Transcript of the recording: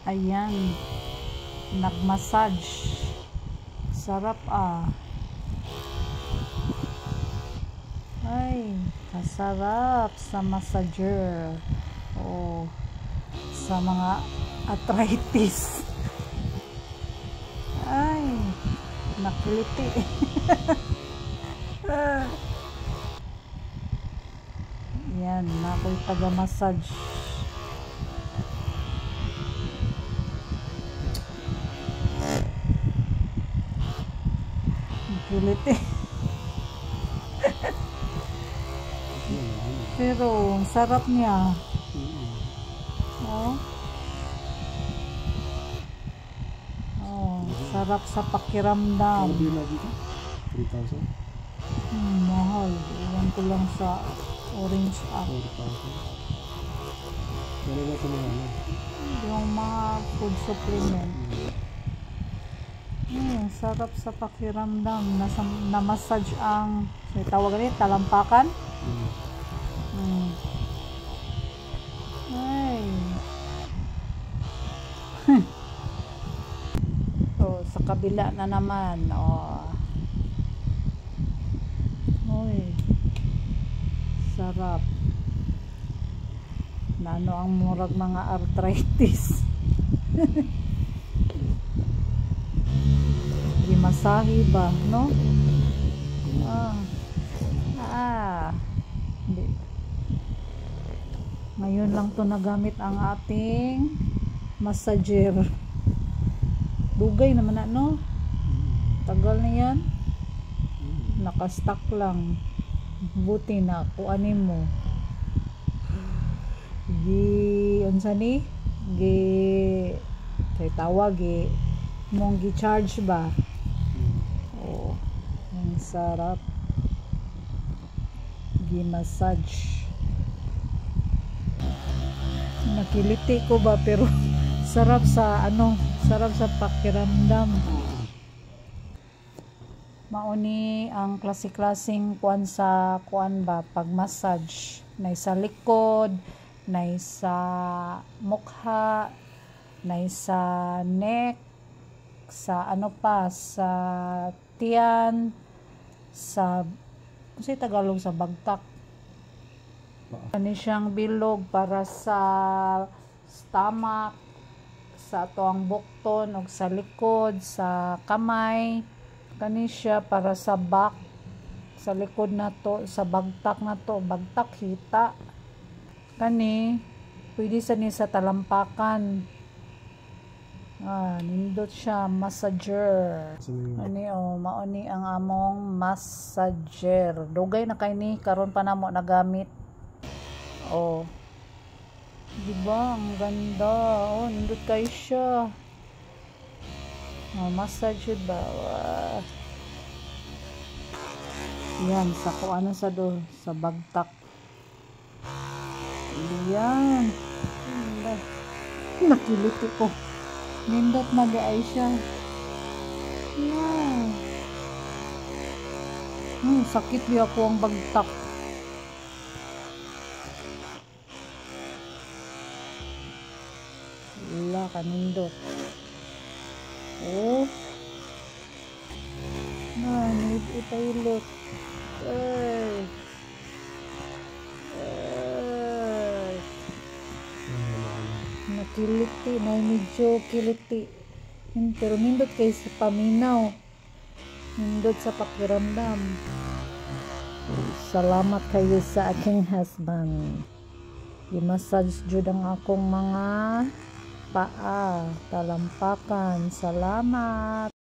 Ayan, nagmassage. Sarap Ay, kasarap sa massager. Oh, sa mga arthritis. Ay, nakiliti. Yan, ako'y taga-massage. Nakiliti. Pero, ang sarap niya. Oh. Oh, sarap sa pakiramdam. 3,000? Mahal. Iwan ko lang sa Orange app. 4,000. Ano na ito mga ano? Yung mga food supplement. Sarap sa pakiramdam. Na-massage ang, tawag ulit, talampakan. Ay. So, sa kabila na naman. Uy. Sarap. Na ano ang murag mga arthritis. Masahe ba, no? Hindi. Ngayon lang to nagamit ang ating massager. Dugay naman no? Tagal na yan. Nakastock lang. Buti na kuanin mo. Unsa ni? Kay tawag mong gi-charge ba? Ang sarap. Gi-massage. Nakiliti ko ba pero sarap sa sarap sa pakiramdam. Mauni ang klase-klaseng kuan sa kuan ba pag massage. Nay sa likod, nay sa mukha, nay sa neck, sa sa tiyan, sa Tagalog sa bagtak. Kani siyang bilog para sa stomach, sa tuang bukton o sa likod, sa kamay. Kani siya para sa back, sa likod na to, sa bagtak na to, bagtak hita. Kani pwede sa ni sa talampakan. Nindot siya, massager. Mauni ang among massager. Dugay na kay ni karon pa namo nagamit. Diba ang ganda. Nindot kay siya. Massager ba? Yan sa kuano sa sa bagtak. Yan. Nakiliti ko. Nindot na gaay siya. Wow. Sakit di ako ang bagtak. Wala kanindot. Need ipahilot. Nakiliti, medyo kiliti. Pero nindot kay sa paminaw. Nindot sa pakiramdam. Salamat kayo sa aking husband. I-massage jud ang akong mga paa, talampakan. Salamat.